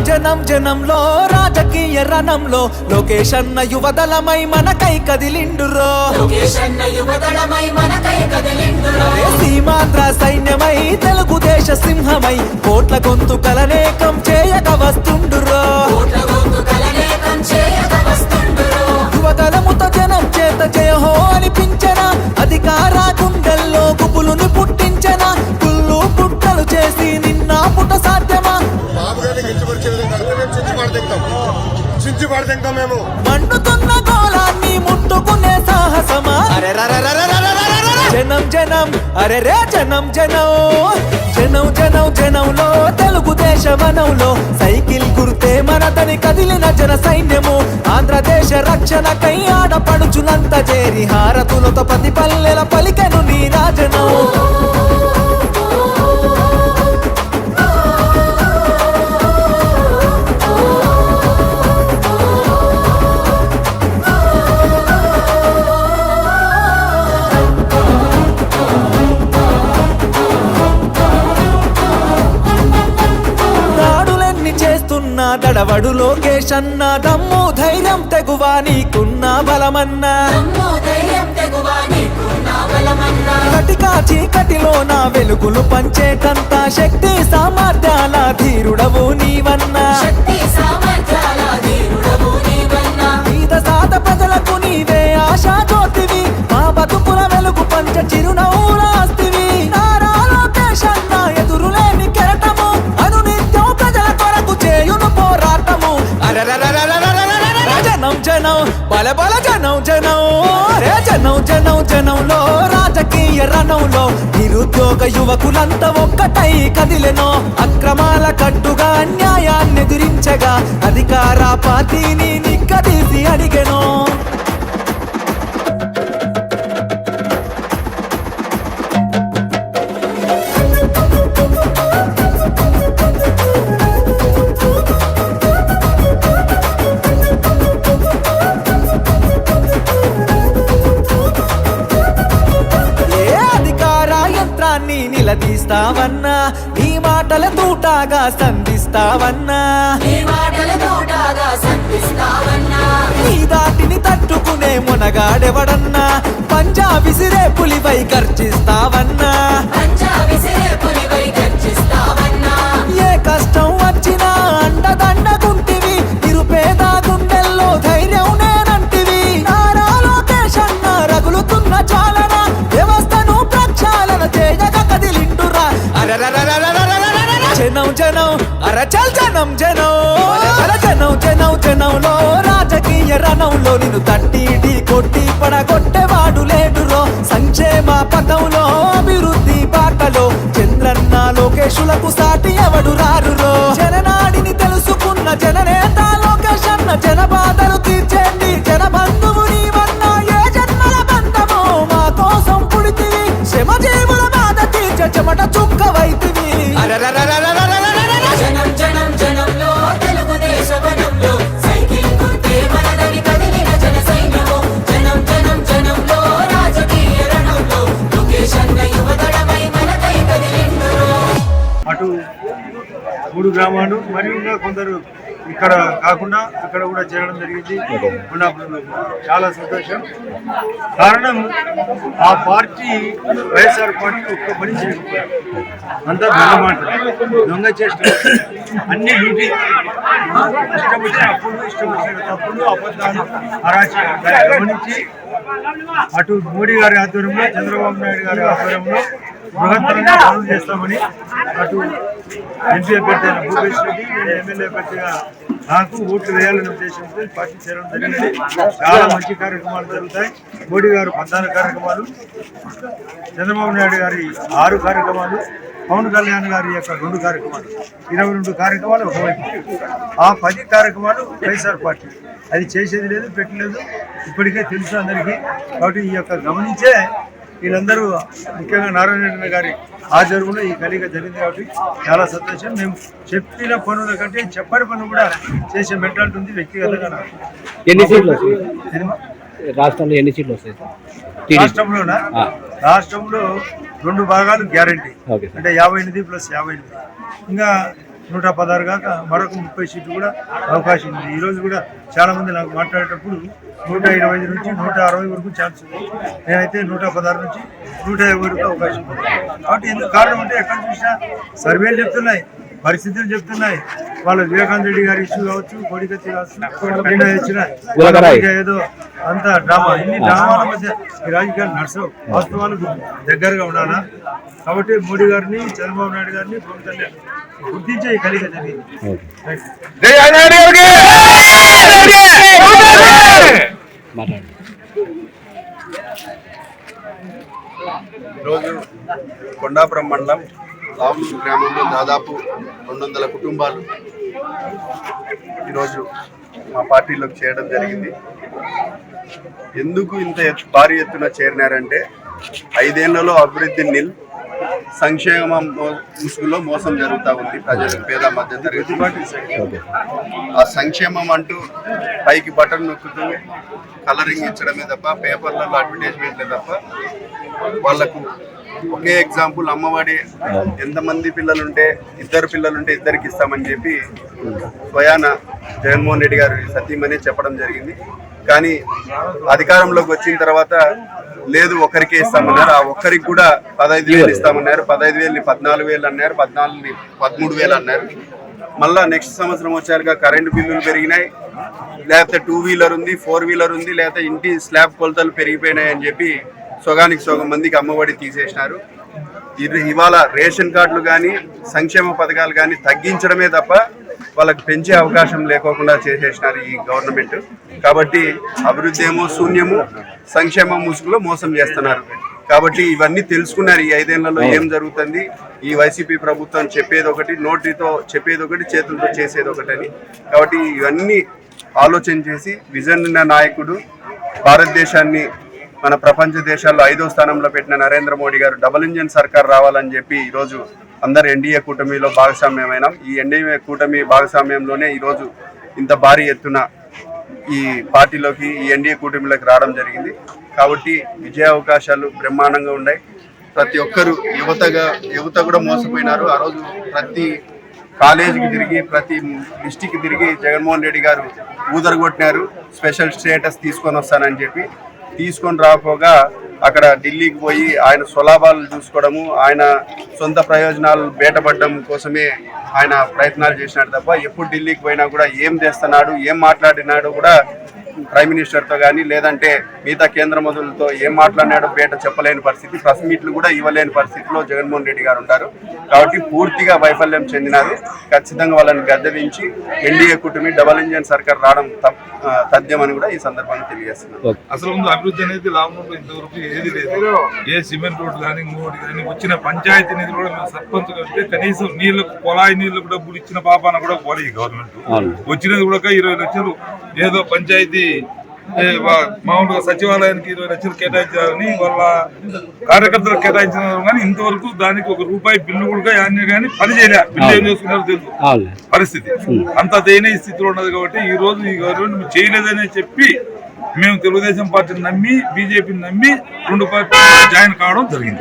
జనం జనంలో రాజకీయ రణంలో లోకేష్ అన్న యువదళమై మనకై కదిలిండురో సీమాంధ్ర సైన్యమై తెలుగుదేశ సింహమై కోట్ల గొంతుకలనేకం చేయక వస్తుండురో యువదళముతో జనం చేత జయహో అనిపించనా అధికార గుండెల్లో గుబులుని పుట్టించనా పుల్లు పుట్టలు చేసి నిన్న పుట సాధ్యమా మండుతున్న గోళాన్ని ముట్టుకునే సాహసమా జనం జనం అరే రే జనం జనం జనం జనం జనంలో తెలుగుదేశ వనంలో సైకిల్ గుర్తే మనదని కదిలిన జన సైన్యము ఆంధ్రదేశ రక్షణకై ఆడపడుచునంత చేరి హారతులతో పది పల్లెల పలికెను నీ రాజనం దడవడు లోకేష్ అన్న దమ్ము ధైర్యం తెగువా నీకున్న బలమన్నా కటికా చీకటిలో నా వెలుగులు పంచేటంత శక్తి సామర్థ్యాల ధీరుడవు నీవన్నా పేద సాత ప్రజలకు నీవే ఆశా జ్యోతివి మా బతుకుల వెలుగు పంచ చిరునవ్వులాస్తివి నారా లోకేష్ అన్న ఎదురులేని కెరటము అనునిత్యం ప్రజల కొరకు చేయును పోరాటము జనం జనం బల బల జనం జనం రే జనం జనం జనంలో రాజకీయ రణంలో నిరుద్యోగ యువకులంతా ఒక్కటై కదిలెనో అక్రమాల కట్టుగా అన్యాయాన్ని ఎదిరించగా అధికార పార్టీని నిక్కదీసి అడిగెనో నిలదీస్తావన్నా నీ మాటల తూటాగా సంధిస్తావన్నా నీ దాటిని తట్టుకునే మునగాడెవడన్నా పంజా విసిరే పులిపై గర్జిస్తావన్నా ఏ కష్టం వచ్చినా అండదండగుంటివి నిరుపేద గుండెల్లో ధైర్యం నేనంటివి నారా లోకేష్ అన్న రగులుతున్న చాలన వ్యవస్థను ప్రక్షాళన చేయగా కదిలిండురా జనం జనం అరచల్ జనం జనం జనం జనం జనంలో రాజకీయ రణంలో నిన్ను తట్టి ఢీ కొట్టి పడగొట్టేవాడు లేడురో సంక్షేమ పథంలో అభివృద్ధి బాటలో చంద్రన్న లోకేశులకు సాటి ఎవడు రారురో జననాడిని తెలుసుకున్న జననేత లోకేష్ అన్న జన బాధలు తీర్చేండి జన బంధువు నీవన్నా ఏ జన్మల బంధమో మా కోసం పుడితివి శ్రమజీవుల బాధ తీర్చ చెమట చుక్కవైతివి జనం జనం జనంలో తెలుగుదేశ వనంలో సైకిల్ గుర్తే మనదని కదిలిన జన సైన్యము జనం జనం జనంలో రాజకీయ రణంలో లోకేష్ అన్న యువదళమై మనకై కదిలిండురో అటు 3 గ్రామాలు మరియు ఇంకా కొందరు ఇక్కడ కాకుండా అక్కడ కూడా చేరడం జరిగింది. ఉన్నప్పుడు చాలా సంతోషం. కారణం ఆ పార్టీ వైఎస్ఆర్ పార్టీ ఒక్క పని చేయకపోయారు. అంతా దొంగ మాట, దొంగ చేష్ట, అన్ని డ్యూటీ, ఇష్టం వచ్చిన అప్పుడు, ఇష్టం వచ్చిన తప్పుడు, అబద్ధాలు, అరాచకాలు గమనించి అటు మోడీ గారి ఆధ్వర్యంలో, చంద్రబాబు నాయుడు గారి ఆధ్వర్యంలో బృహత్తరంగా పనులు చేస్తామని అటు ఎంపీ అభ్యర్థి అయిన భూపేష్ రెడ్డి, నేను ఎమ్మెల్యే అభ్యర్థిగా నాకు ఓట్లు వేయాలనే ఉద్దేశంతో పార్టీ చేరడం జరిగింది. చాలా మంచి కార్యక్రమాలు జరుగుతాయి. మోడీ గారు 14 కార్యక్రమాలు, చంద్రబాబు నాయుడు గారి 6 కార్యక్రమాలు, పవన్ కళ్యాణ్ గారి యొక్క 2 కార్యక్రమాలు, 22 కార్యక్రమాలు ఒకవైపు. ఆ 10 కార్యక్రమాలు వైఎస్ఆర్ పార్టీ అది చేసేది లేదు, పెట్టలేదు, ఇప్పటికే తెలుసు అందరికీ. కాబట్టి ఈ యొక్క గమనించే వీళ్ళందరూ ముఖ్యంగా నారాయణ రెడ్డి గారి ఆధ్వర్యంలో ఈ కలిగ జరిగింది కాబట్టి చాలా సంతోషం. మేము చెప్పిన పనుల కంటే చెప్పని పనులు కూడా చేసే మెంటాలిటీ ఉంది వ్యక్తిగతంగా నాకు. ఎన్ని సీట్లు వస్తాయి రాష్ట్రంలో? ఎన్ని సీట్లు వస్తాయి రాష్ట్రంలోనా? రాష్ట్రంలో 2 భాగాలు గ్యారంటీ, అంటే 58 + 58. ఇంకా 116 కాక మరొక 30 సీట్లు కూడా అవకాశం ఉంది. ఈరోజు కూడా చాలా మంది నాకు మాట్లాడేటప్పుడు 125 నుంచి 160 వరకు ఛాన్స్ ఉంది. నేనైతే 116 నుంచి 150 వరకు అవకాశం ఉంది. కాబట్టి ఎందుకు కారణం అంటే ఎక్కడ చూసినా సర్వేలు చెప్తున్నాయి, పరిస్థితులు చెప్తున్నాయి. వాళ్ళ వివేకానంద రెడ్డి గారి ఇష్యూ కావచ్చు, కోడికత్తి కావచ్చు, నిన్న ఇచ్చిన ఏదో అంత డ్రామా, ఇన్ని డ్రామాల మధ్య ఈ రాజకీయాలు నడుచవు. వాస్తవాలకు దగ్గరగా ఉండాలా. కాబట్టి మోడీ గారిని, చంద్రబాబు నాయుడు గారిని, పవన్ కళ్యాణ్ గుర్తించే ఈ కలిగ జరిగింది. ఈరోజు కొండాపురం మండలం లావునూరు గ్రామంలో దాదాపు 200 కుటుంబాలు ఈరోజు మా పార్టీలోకి చేరడం జరిగింది. ఎందుకు ఇంత భారీ ఎత్తున చేరినారంటే 5 ఏళ్లలో అభివృద్ధి నిల్, సంక్షేమం ముసుగులో మోసం జరుగుతూ ఉంది ప్రజలకు, పేద మధ్య తరగతి. ఆ సంక్షేమం అంటూ పైకి బటన్ నొక్కుతూ కలరింగ్ ఇచ్చడమే తప్ప, పేపర్లలో అడ్వర్టైజ్మెంట్లే తప్ప, వాళ్లకు ఒకే ఎగ్జాంపుల్ అమ్మఒడి ఎంతమంది పిల్లలుంటే 2 పిల్లలుంటే 2కి ఇస్తామని చెప్పి స్వయాన జగన్మోహన్ రెడ్డి గారు సతీమణి చెప్పడం జరిగింది. కానీ అధికారంలోకి వచ్చిన తర్వాత లేదు, ఒకరికే ఇస్తామన్నారు. ఆ ఒక్కరికి కూడా 15,000 ఇస్తామన్నారు. 15,000 14,000 అన్నారు, 14,000 13,000 అన్నారు. మళ్ళా నెక్స్ట్ సంవత్సరం వచ్చారుగా కరెంటు బిల్లులు పెరిగినాయి, లేకపోతే 2 వీలర్ ఉంది, 4 వీలర్ ఉంది, లేకపోతే ఇంటి స్లాబ్ కొలతలు పెరిగిపోయినాయి అని చెప్పి సగానికి సగం మందికి అమ్మఒడి తీసేసినారు. ఇవాళ రేషన్ కార్డులు కానీ సంక్షేమ పథకాలు కానీ తగ్గించడమే తప్ప వాళ్ళకి పెంచే అవకాశం లేకోకుండా చేసేసినారు ఈ గవర్నమెంట్. కాబట్టి అభివృద్ధి ఏమో శూన్యము, సంక్షేమ ముసుగులో మోసం చేస్తున్నారు. కాబట్టి ఇవన్నీ తెలుసుకున్నారు. ఈ 5 ఏళ్లలో ఏం జరుగుతుంది, ఈ వైసీపీ ప్రభుత్వం చెప్పేది ఒకటి, నోటితో చెప్పేది ఒకటి, చేతులతో చేసేది ఒకటని. కాబట్టి ఇవన్నీ ఆలోచన చేసి విజన్ ఉన్న నాయకుడు, భారతదేశాన్ని మన ప్రపంచ దేశాల్లో 5వ స్థానంలో పెట్టిన నరేంద్ర మోడీ గారు డబుల్ ఇంజిన్ సర్కార్ రావాలని చెప్పి ఈరోజు అందరు ఎన్డీఏ కూటమిలో భాగస్వామ్యమైన ఈ ఎన్డీఏ కూటమి భాగస్వామ్యంలోనే ఈరోజు ఇంత భారీ ఎత్తున ఈ పార్టీలోకి, ఈ ఎన్డీఏ కూటమిలోకి రావడం జరిగింది. కాబట్టి విజయ అవకాశాలు బ్రహ్మాండంగా ఉన్నాయి. ప్రతి ఒక్కరు యువత కూడా మోసపోయినారు. ఆ రోజు ప్రతి కాలేజీకి తిరిగి, ప్రతి డిస్టిక్కి తిరిగి జగన్మోహన్ రెడ్డి గారు ఊదరగొట్టినారు. స్పెషల్ స్టేటస్ తీసుకొని వస్తానని చెప్పి తీసుకొని రాకపోగా అక్కడ ఢిల్లీకి పోయి ఆయన స్వలాభాలు చూసుకోవడము, ఆయన సొంత ప్రయోజనాలు బయటపడడం కోసమే ఆయన ప్రయత్నాలు చేసినాడు తప్ప ఎప్పుడు ఢిల్లీకి పోయినా కూడా ఏం చేస్తున్నాడు, ఏం మాట్లాడినాడు కూడా ప్రైమ్ మినిస్టర్తో కానీ లేదంటే మిగతా కేంద్ర మంత్రులతో ఏం మాట్లాడినాడో బయట చెప్పలేని పరిస్థితి, ప్రెస్ మీట్లు కూడా ఇవ్వలేని పరిస్థితిలో జగన్మోహన్ రెడ్డి గారు ఉంటారు. కాబట్టి పూర్తిగా వైఫల్యం చెందినారు. ఖచ్చితంగా వాళ్ళని గద్దెదించి ఎన్డీఏ కూటమి డబుల్ ఇంజిన్ సర్కార్ రావడం తథ్యమని కూడా ఈ సందర్భంగా తెలియజేస్తున్నారు. అసలు ముందు అభివృద్ధి అనేది లావునూరులో ఇంతవరకు ఏది లేదు. ఏ సిమెంట్ రోడ్డు కానీ ఇంకోటి కానీ వచ్చిన పంచాయతీ నిధులు కూడా మేము సర్పంచ్ కంటే కనీసం నీళ్లకు, కుళాయి నీళ్లకు డబ్బులు ఇచ్చిన పాపాన కూడా పోలే ఈ గవర్నమెంట్. వచ్చినది కూడా 20 లక్షలు ఏదో పంచాయతీ మామూలుగా సచివాలయానికి 20 లక్షలు కేటాయించాలని వాళ్ళ కార్యకర్తలకు కేటాయించిన కానీ ఇంతవరకు దానికి ₹1 బిల్లు కూడా కానీ పని చేయలే. బిల్లు ఏం చేసుకున్నారో తెలుసు పరిస్థితి. అంత దయనీయ స్థితిలో ఉన్నది. కాబట్టి ఈ రోజు ఈ గవర్నమెంట్ చేయలేదని చెప్పి మేము తెలుగుదేశం పార్టీని నమ్మి, బీజేపీని నమ్మి 2 పార్టీలు జాయిన్ కావడం జరిగింది.